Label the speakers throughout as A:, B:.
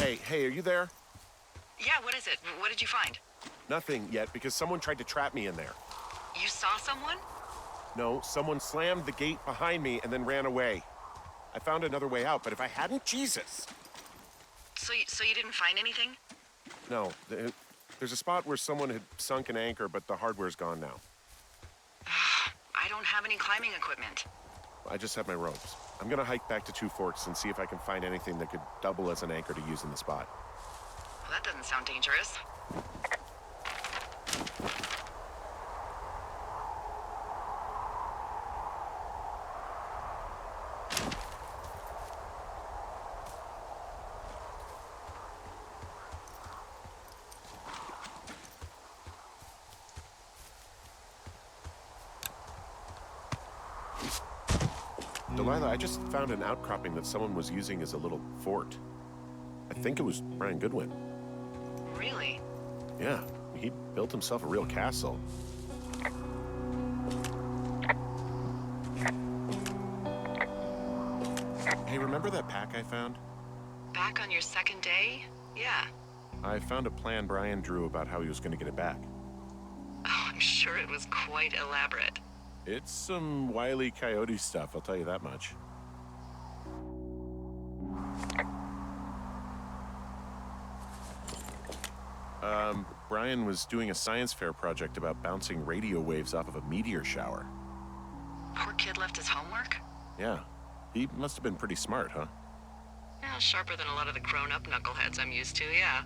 A: Hey, are you there?
B: Yeah, what is it? What did you find?
A: Nothing yet, because someone tried to trap me in there.
B: You saw someone?
A: No, someone slammed the gate behind me and then ran away. I found another way out, but if I hadn't, Jesus!
B: So you didn't find anything?
A: No, there's a spot where someone had sunk an anchor, but the hardware's gone now.
B: I don't have any climbing equipment.
A: I just have my ropes. I'm gonna hike back to Two Forks and see if I can find anything that could double as an anchor to use in the spot.
B: Well, that doesn't sound dangerous.
A: Delilah, I just found an outcropping that someone was using as a little fort. I think it was Brian Goodwin.
B: Really?
A: Yeah, he built himself a real castle. Hey, remember that pack I found?
B: Back on your second day? Yeah.
A: I found a plan Brian drew about how he was going to get it back.
B: Oh, I'm sure it was quite elaborate.
A: It's some Wile E. Coyote stuff, I'll tell you that much. Brian was doing a science fair project about bouncing radio waves off of a meteor shower.
B: Poor kid left his homework?
A: Yeah, he must have been pretty smart, huh?
B: Yeah, sharper than a lot of the grown-up knuckleheads I'm used to, yeah.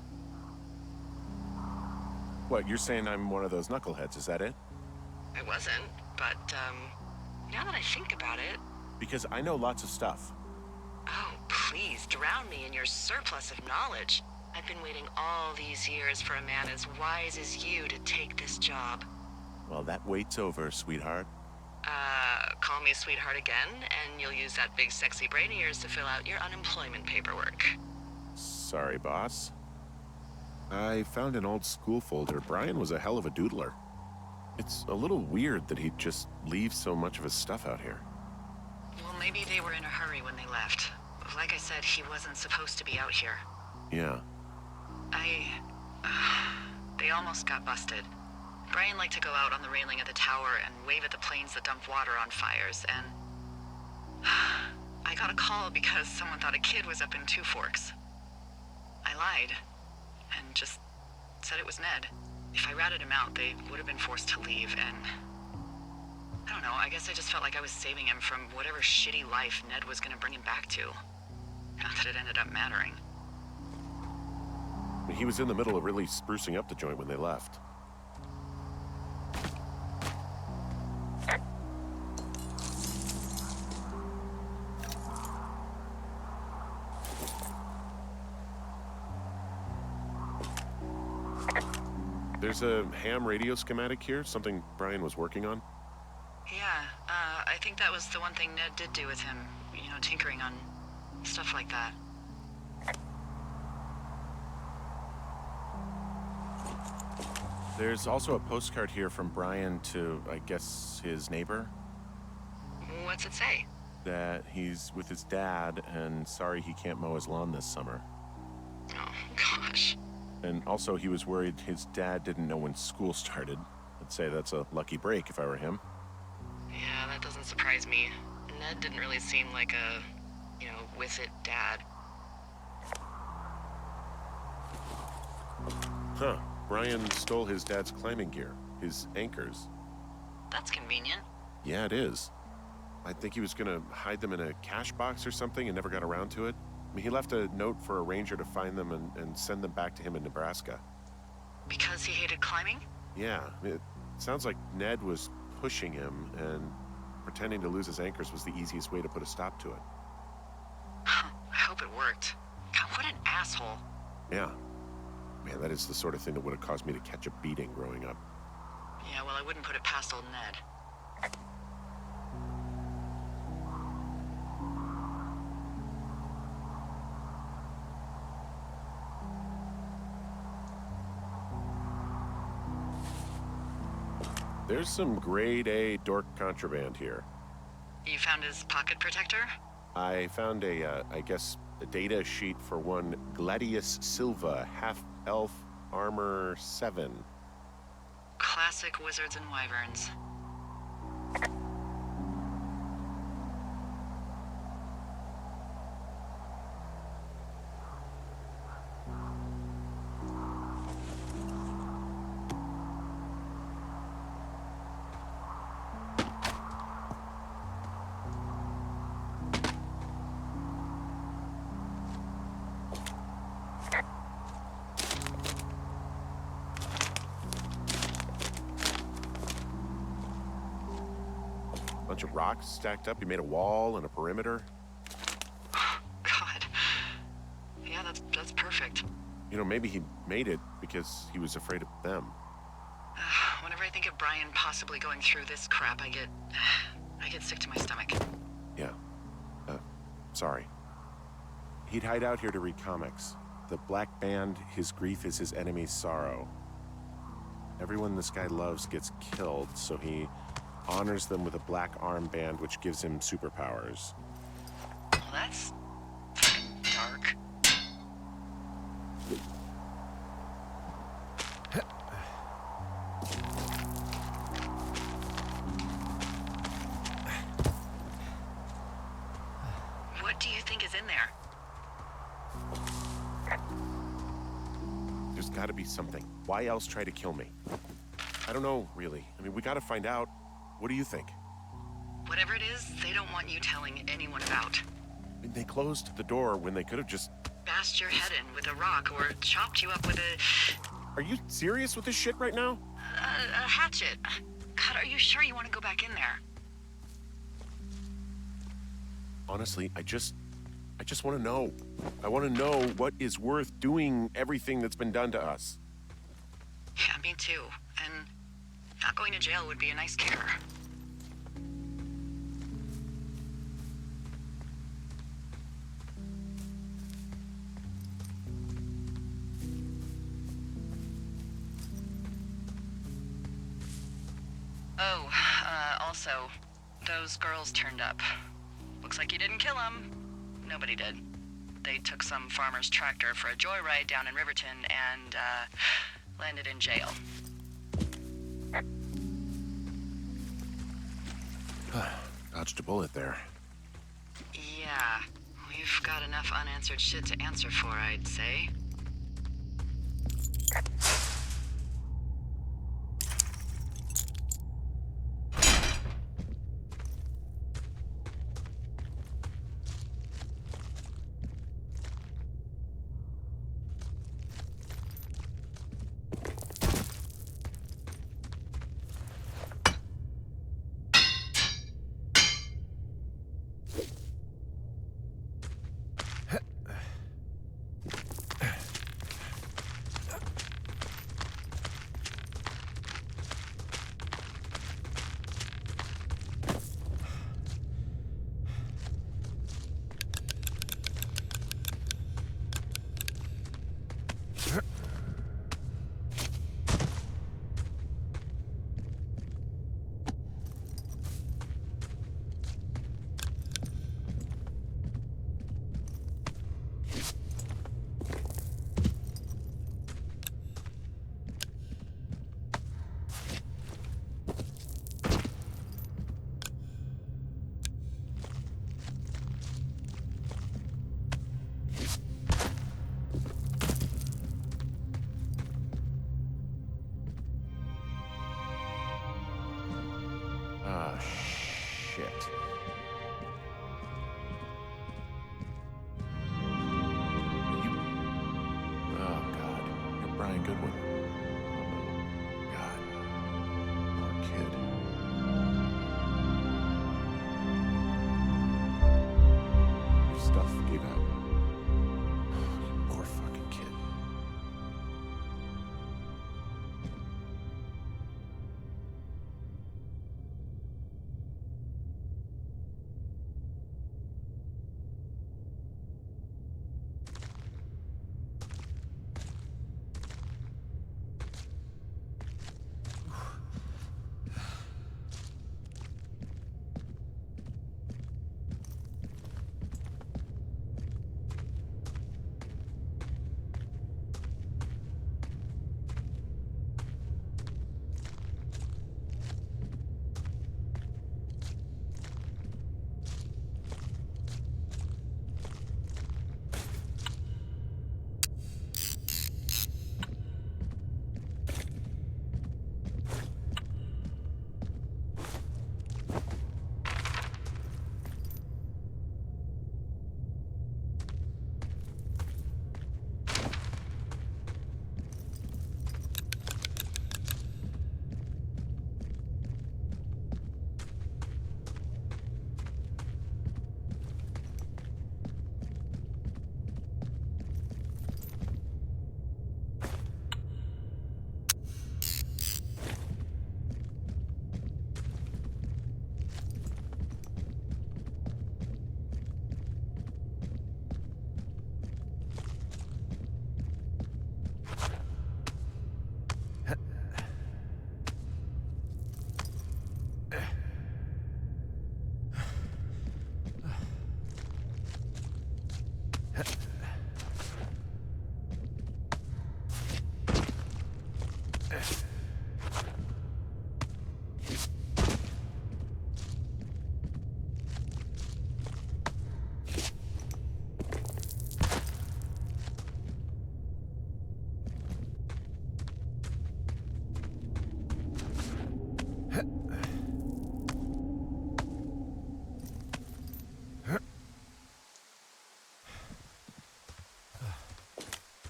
A: What, you're saying I'm one of those knuckleheads, is that it?
B: I wasn't, but, now that I think about it...
A: Because I know lots of stuff.
B: Oh, please, drown me in your surplus of knowledge. I've been waiting all these years for a man as wise as you to take this job.
A: Well, that wait's over, sweetheart.
B: Call me sweetheart again, and you'll use that big sexy brain of yours to fill out your unemployment paperwork.
A: Sorry, boss. I found an old school folder. Brian was a hell of a doodler. It's a little weird that he'd just leave so much of his stuff out here.
B: Well, maybe they were in a hurry when they left. Like I said, he wasn't supposed to be out here.
A: Yeah.
B: They almost got busted. Brian liked to go out on the railing of the tower and wave at the planes that dumped water on fires, and... I got a call because someone thought a kid was up in Two Forks. I lied, and just said it was Ned. If I ratted him out, they would have been forced to leave, and... I don't know, I guess I just felt like I was saving him from whatever shitty life Ned was gonna bring him back to. Not that it ended up mattering.
A: He was in the middle of really sprucing up the joint when they left. There's a ham radio schematic here, something Brian was working on.
B: Yeah, I think that was the one thing Ned did do with him. You know, tinkering on stuff like that.
A: There's also a postcard here from Brian to, I guess, his neighbor.
B: What's it say?
A: That he's with his dad and sorry he can't mow his lawn this summer.
B: Oh, gosh.
A: And also he was worried his dad didn't know when school started. I'd say that's a lucky break if I were him.
B: Yeah, that doesn't surprise me. Ned didn't really seem like a, with-it dad.
A: Huh. Brian stole his dad's climbing gear, his anchors.
B: That's convenient.
A: Yeah, it is. I think he was gonna hide them in a cash box or something and never got around to it. I mean, he left a note for a ranger to find them and send them back to him in Nebraska.
B: Because he hated climbing?
A: Yeah, it sounds like Ned was pushing him, and pretending to lose his anchors was the easiest way to put a stop to it.
B: I hope it worked. God, what an asshole.
A: Yeah. Man, that is the sort of thing that would have caused me to catch a beating growing up.
B: Yeah, well, I wouldn't put it past old Ned.
A: There's some grade A dork contraband here.
B: You found his pocket protector?
A: I found a, I guess, The data sheet for one Gladius Silva, half-elf, armor 7.
B: Classic wizards and wyverns.
A: Bunch of rocks stacked up. He made a wall and a perimeter.
B: God. Yeah, that's perfect.
A: You know, maybe he made it because he was afraid of them.
B: Whenever I think of Brian possibly going through this crap, I get sick to my stomach.
A: Yeah. Sorry. He'd hide out here to read comics. The Black Band, his grief is his enemy's sorrow. Everyone this guy loves gets killed, so he honors them with a black armband, which gives him superpowers.
B: Well, that's fucking dark. What do you think is in there?
A: There's gotta be something. Why else try to kill me? I don't know, really. I mean, we gotta find out. What do you think?
B: Whatever it is, they don't want you telling anyone about.
A: I mean, they closed the door when they could have just...
B: Bashed your head in with a rock or chopped you up with
A: Are you serious with this shit right now?
B: a hatchet. God, are you sure you want to go back in there?
A: Honestly, I just want to know. I want to know what is worth doing everything that's been done to us.
B: Yeah, me too. And not going to jail would be a nice kicker. Oh, also, those girls turned up. Looks like you didn't kill them. Nobody did. They took some farmer's tractor for a joyride down in Riverton and, landed in jail.
A: Dodged a bullet there.
B: Yeah, we've got enough unanswered shit to answer for, I'd say.
A: Ah, shit. Oh, God. You're Brian Goodwin. God. Poor kid. Your stuff gave out. You poor fucking kid.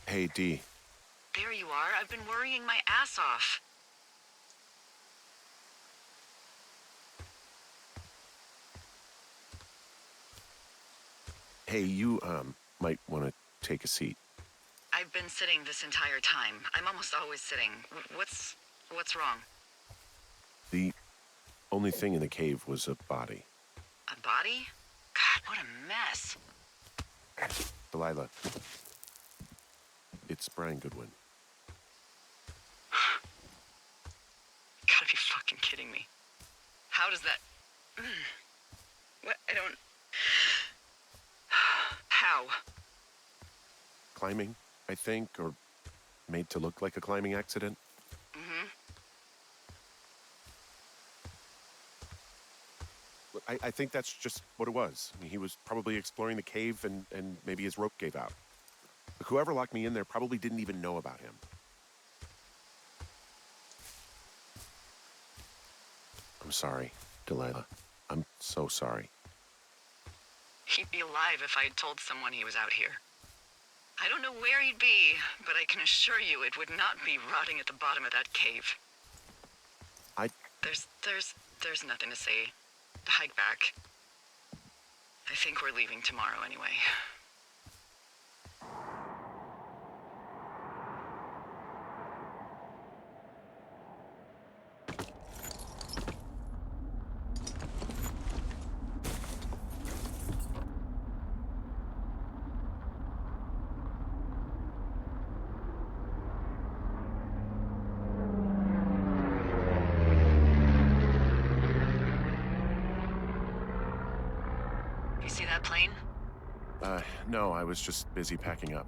A: Hey, D.
B: There you are. I've been worrying my ass off.
A: Hey, you, might want to take a seat.
B: I've been sitting this entire time. I'm almost always sitting. What's wrong?
A: The only thing in the cave was a body.
B: A body? God, what a mess.
A: Delilah. It's Brian Goodwin.
B: You gotta be fucking kidding me. How does that... What? I don't... How?
A: Climbing, I think, or made to look like a climbing accident.
B: Mm-hmm.
A: I think that's just what it was. I mean, he was probably exploring the cave and maybe his rope gave out. But whoever locked me in there probably didn't even know about him. I'm sorry, Delilah. I'm so sorry.
B: He'd be alive if I had told someone he was out here. I don't know where he'd be, but I can assure you it would not be rotting at the bottom of that cave. There's nothing to say. Hike back. I think we're leaving tomorrow anyway. You see that plane?
A: No, I was just busy packing up.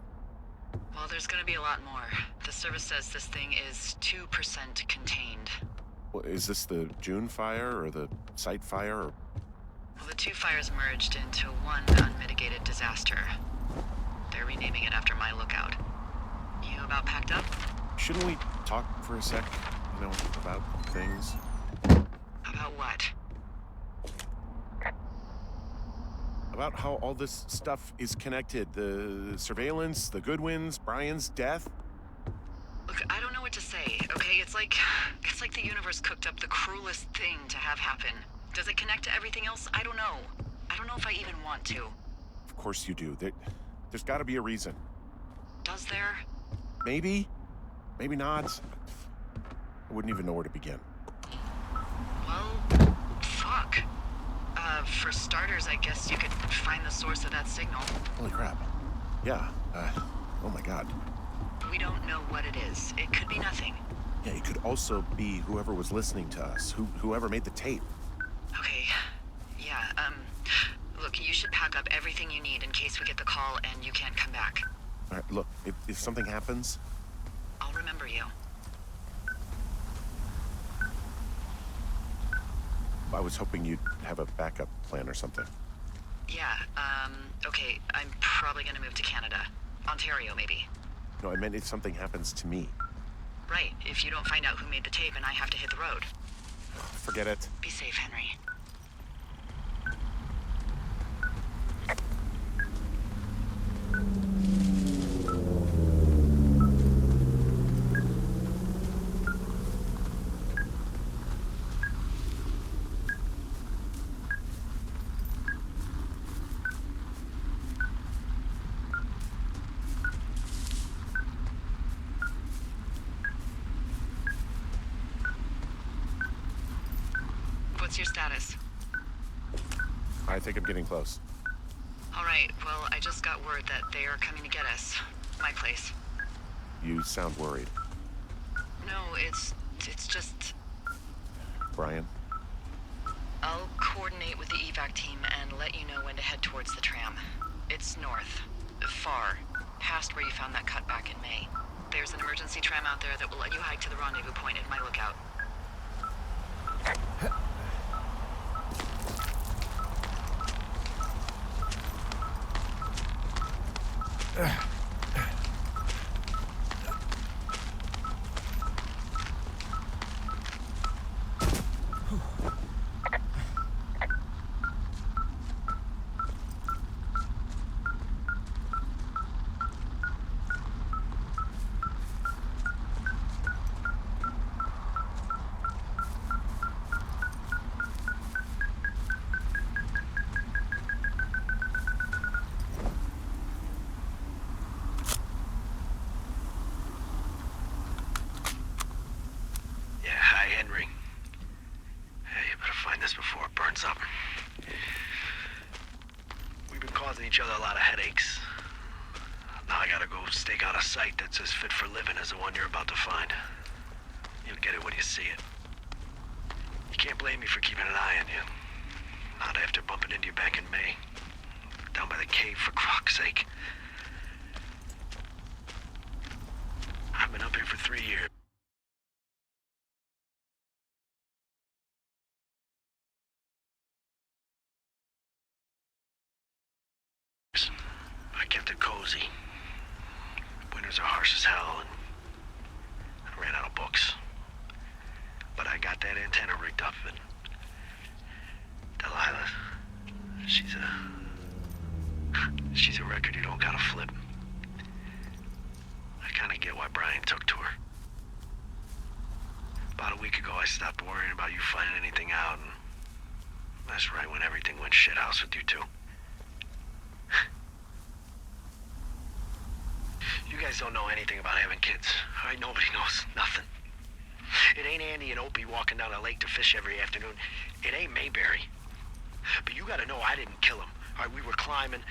B: Well, there's gonna be a lot more. The service says this thing is 2% contained.
A: Well, is this the June fire or the site fire? Or...
B: Well, the two fires merged into one unmitigated disaster. They're renaming it after my lookout. You about packed up?
A: Shouldn't we talk for a sec, about things?
B: About what?
A: About how all this stuff is connected. The surveillance, the Goodwins, Brian's death.
B: Look, I don't know what to say, okay? It's like the universe cooked up the cruelest thing to have happen. Does it connect to everything else? I don't know. I don't know if I even want to.
A: Of course you do. There's got to be a reason.
B: Does there?
A: Maybe. Maybe not. I wouldn't even know where to begin.
B: Well, fuck. For starters, I guess you could find the source of that signal.
A: Holy crap. Yeah, oh my god.
B: We don't know what it is. It could be nothing.
A: Yeah, it could also be whoever was listening to us, whoever made the tape.
B: Okay. Yeah, look, you should pack up everything you need in case we get the call and you can't come back.
A: All right, look, if something happens...
B: I'll remember you.
A: I was hoping you'd have a backup plan or something.
B: Yeah, okay, I'm probably gonna move to Canada. Ontario, maybe.
A: No, I meant if something happens to me.
B: Right, if you don't find out who made the tape and I have to hit the road.
A: Forget it.
B: Be safe, Henry. What's your status?
A: I think I'm getting close.
B: All right, well, I just got word that they are coming to get us. My place.
A: You sound worried.
B: No, it's just...
A: Brian?
B: coordinate with the evac team and let you know when to head towards the tram. It's north. Far. Past where you found that cut back in May. There's an emergency tram out there that will let you hike to the rendezvous point at my lookout.
C: Each other a lot of headaches. Now I gotta go stake out a site that's as fit for living as the one you're about to find. You'll get it when you see it. You can't blame me for keeping an eye on you. Not after bumping into you back in May. Down by the cave, for croc's sake. I've been up here for 3 years. I kept it cozy. Winters are harsh as hell, and I ran out of books. But I got that antenna rigged up, and Delilah, she's a record you don't gotta flip. I kinda get why Brian took to her. About a week ago, I stopped worrying about you finding anything out, and that's right when everything went shithouse with you two. You guys don't know anything about having kids. All right, nobody knows nothing. It ain't Andy and Opie walking down a lake to fish every afternoon. It ain't Mayberry. But you gotta know I didn't kill him. All right, we were climbing.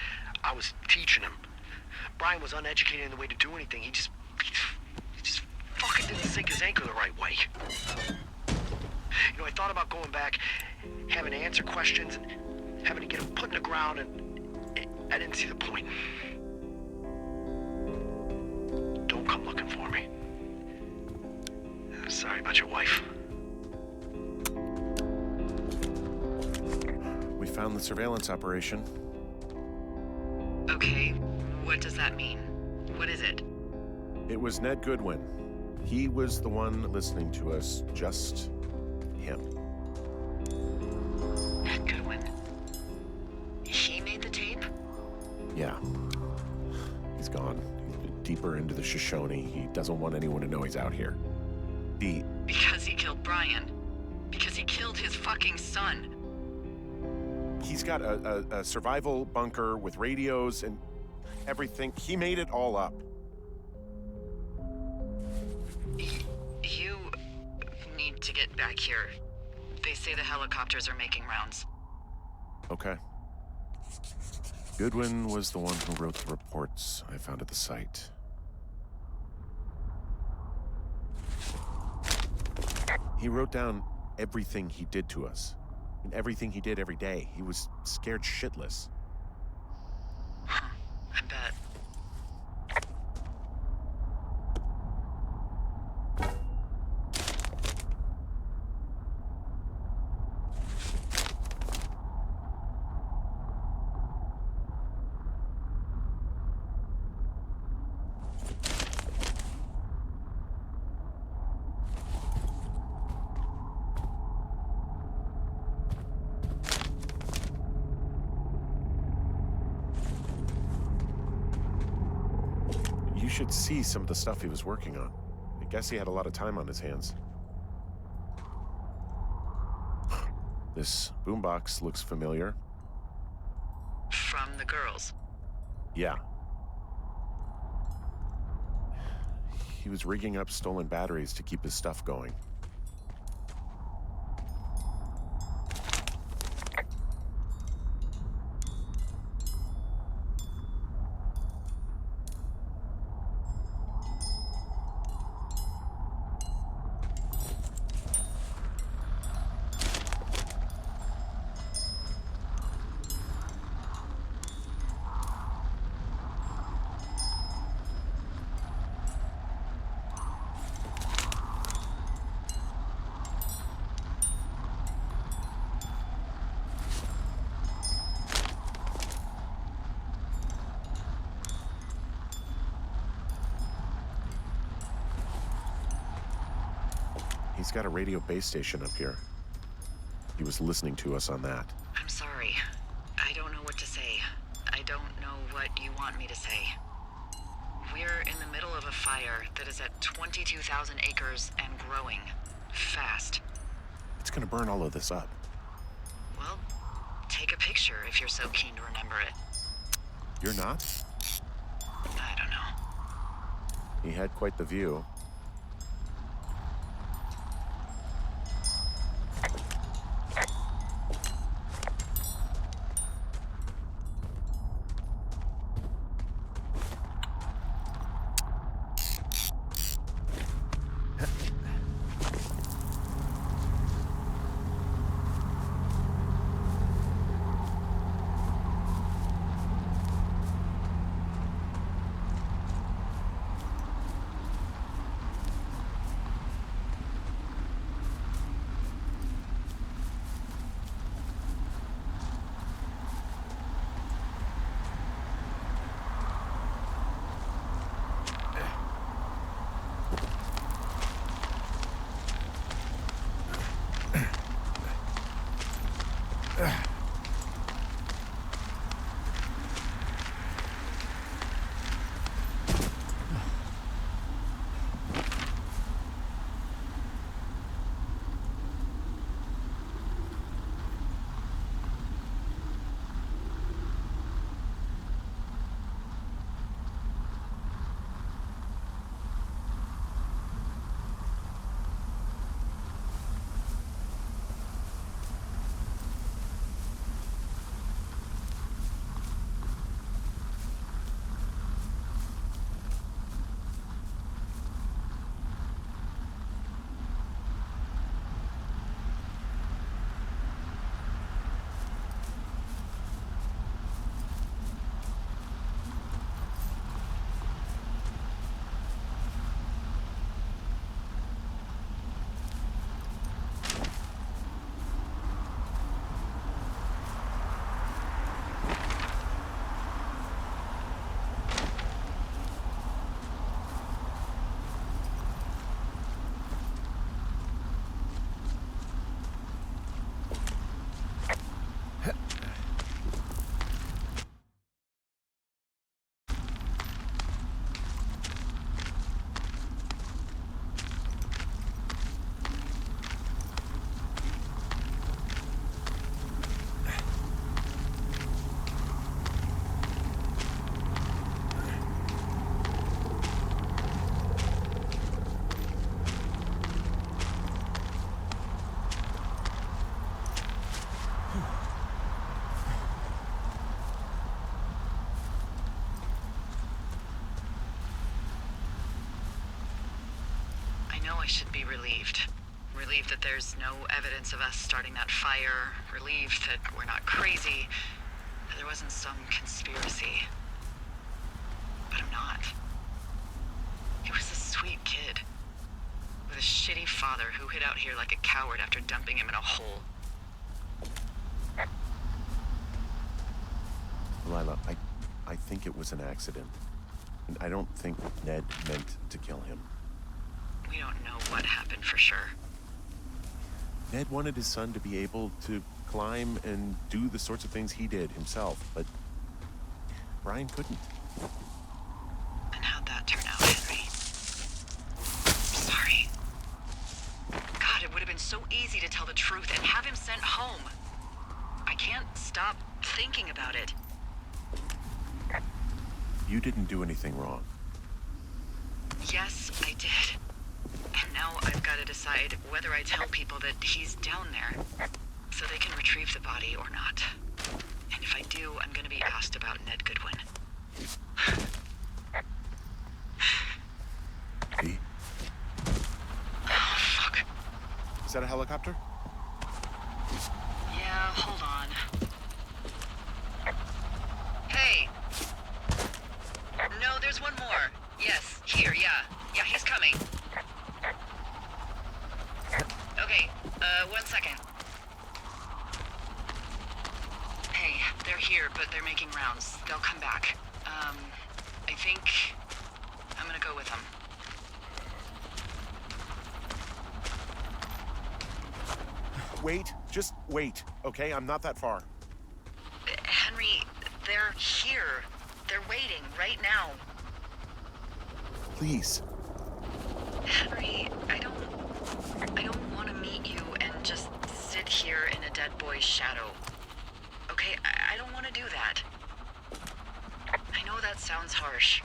C: I was teaching him. Brian was uneducated in the way to do anything. He just fucking didn't sink his anchor the right way. You know, I thought about going back, having to answer questions, and having to get him put in the ground, and I didn't see the point. Don't come looking for me. Sorry about your wife.
A: We found the surveillance operation.
B: Okay, what does that mean? What is it?
A: It was Ned Goodwin. He was the one listening to us, just him.
B: Ned Goodwin. He made the tape?
A: Yeah. He's gone. Deeper into the Shoshone. He doesn't want anyone to know he's out here.
B: Because he killed Brian. Because he killed his fucking son.
A: He's got a survival bunker with radios and everything. He made it all up.
B: You need to get back here. They say the helicopters are making rounds.
A: Okay. Goodwin was the one who wrote the reports I found at the site. He wrote down everything he did to us, and everything he did every day. He was scared shitless.
B: Huh, I bet.
A: You should see some of the stuff he was working on. I guess he had a lot of time on his hands. This boombox looks familiar.
B: From the girls.
A: Yeah. He was rigging up stolen batteries to keep his stuff going. He's got a radio base station up here. He was listening to us on that.
B: I'm sorry. I don't know what to say. I don't know what you want me to say. We're in the middle of a fire that is at 22,000 acres and growing. Fast.
A: It's gonna burn all of this up.
B: Well, take a picture if you're so keen to remember it.
A: You're not?
B: I don't know.
A: He had quite the view.
B: I know I should be relieved. Relieved that there's no evidence of us starting that fire. Relieved that we're not crazy. That there wasn't some conspiracy. But I'm not. He was a sweet kid. With a shitty father who hid out here like a coward after dumping him in a hole.
A: Lila, I think it was an accident. And I don't think Ned meant to kill him.
B: We don't know what happened for sure.
A: Ned wanted his son to be able to climb and do the sorts of things he did himself, but Brian couldn't.
B: And how'd that turn out, Henry? Sorry. God, it would have been so easy to tell the truth and have him sent home. I can't stop thinking about it.
A: You didn't do anything wrong.
B: Yes, I did. And now I've got to decide whether I tell people that he's down there so they can retrieve the body or not. And if I do, I'm going to be asked about Ned Goodwin.
A: V?
B: Oh, fuck.
A: Is that a helicopter?
B: Yeah, hold on. Hey! No, there's one more. Yes, here, yeah. Yeah, he's coming. Okay, 1 second. Hey, they're here, but they're making rounds. They'll come back. I think I'm gonna go with them.
A: Wait. Just wait, okay? I'm not that far.
B: Henry, they're here. They're waiting right now.
A: Please.
B: Henry, I don't want to meet you and just sit here in a dead boy's shadow. Okay, I don't want to do that. I know that sounds harsh.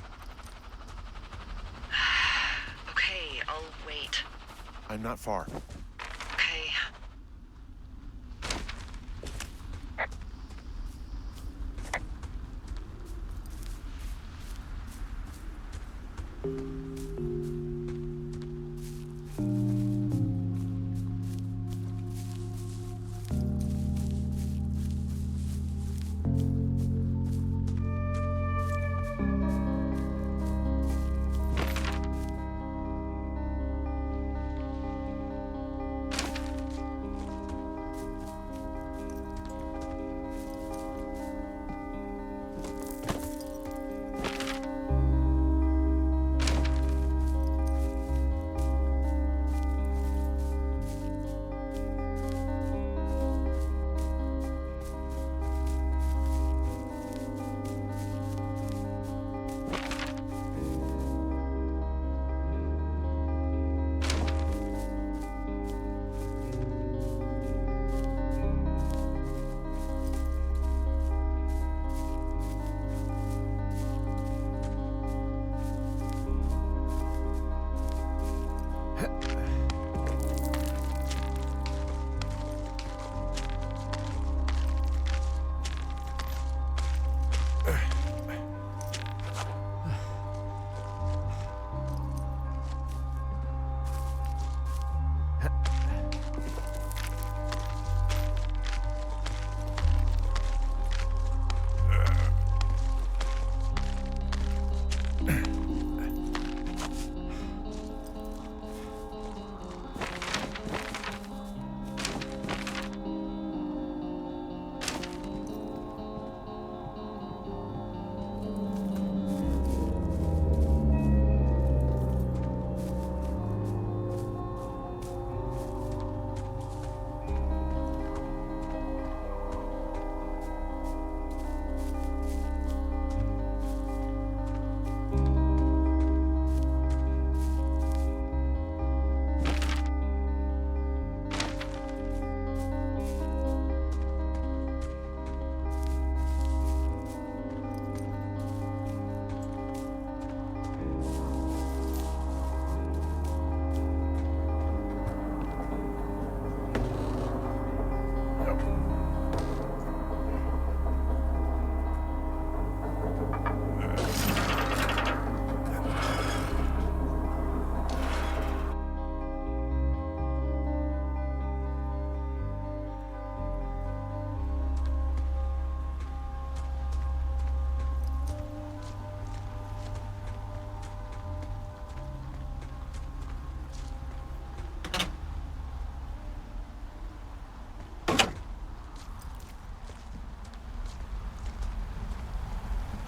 B: Okay, I'll wait.
A: I'm not far.
B: Okay.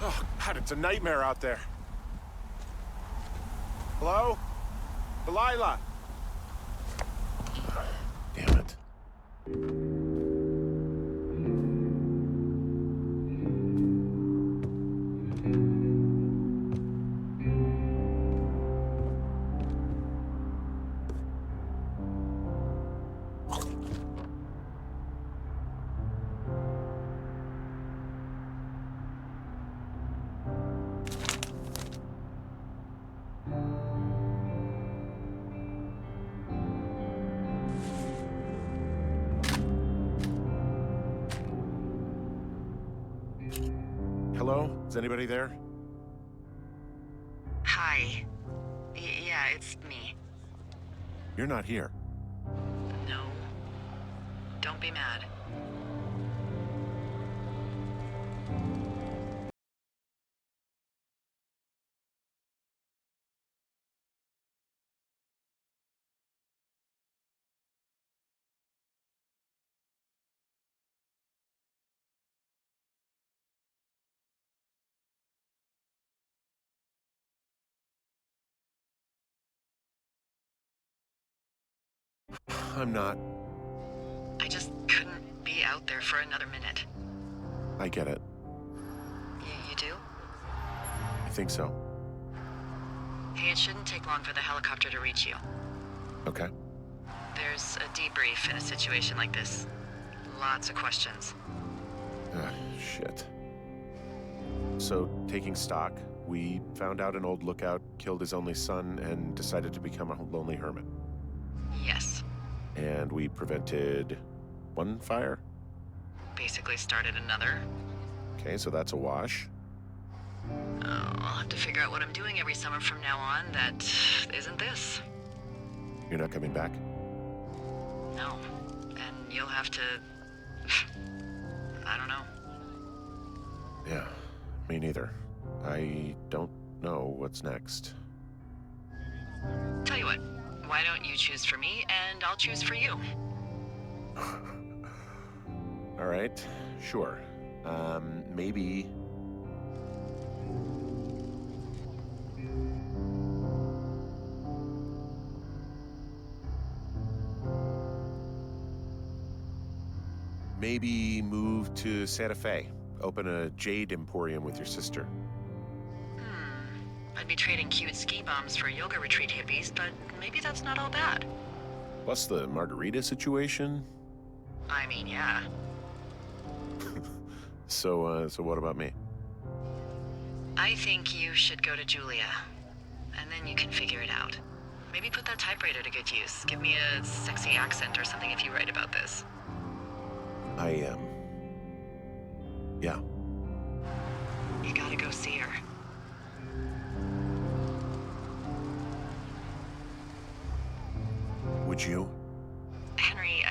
A: Oh, God, it's a nightmare out there. Hello? Delilah! Damn it. Hello? Is anybody there?
B: Hi. Yeah, it's me.
A: You're not here.
B: No. Don't be mad.
A: I'm not.
B: out there for another minute.
A: I get it.
B: You do?
A: I think so.
B: Hey, it shouldn't take long for the helicopter to reach you.
A: Okay.
B: There's a debrief in a situation like this. Lots of questions.
A: Shit. So, taking stock, we found out an old lookout killed his only son and decided to become a lonely hermit.
B: Yes.
A: And we prevented one fire?
B: Basically started another.
A: Okay, so that's a wash.
B: I'll have to figure out what I'm doing every summer from now on that isn't this.
A: You're not coming back?
B: No. And you'll have to... I don't know.
A: Yeah, me neither. I don't know what's next.
B: Tell you what, why don't you choose for me and I'll choose for you?
A: All right, sure. Maybe... Maybe move to Santa Fe. Open a jade emporium with your sister.
B: I'd be trading cute ski bums for yoga retreat hippies, but maybe that's not all bad.
A: Plus the margarita situation.
B: I mean, yeah.
A: So what about me?
B: I think you should go to Julia, and then you can figure it out. Maybe put that typewriter to good use. Give me a sexy accent or something if you write about this.
A: Yeah.
B: You gotta go see her.
A: Would you?
B: Henry,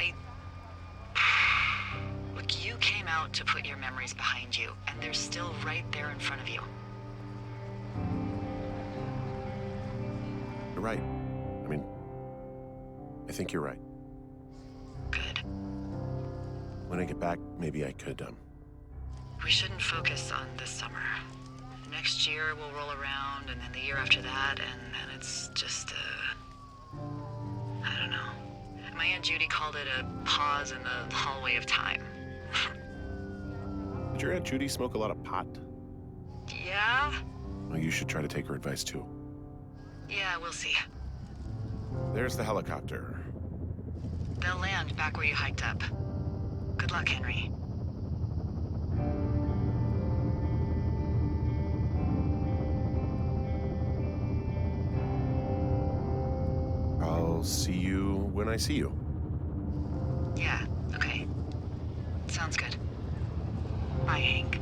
B: Look, you came out to put your memories behind you, and they're still right there in front of you.
A: You're right. I mean, I think you're right.
B: Good.
A: When I get back, maybe I could,
B: We shouldn't focus on this summer. Next year will roll around, and then the year after that, and it's just, I don't know. My Aunt Judy called it a pause in the hallway of time.
A: Did your Aunt Judy smoke a lot of pot?
B: Yeah?
A: Well, you should try to take her advice, too.
B: Yeah, we'll see.
A: There's the helicopter.
B: They'll land back where you hiked up. Good luck, Henry.
A: I'll see you when I see you.
B: Yeah, okay. Sounds good. Bye, Hank.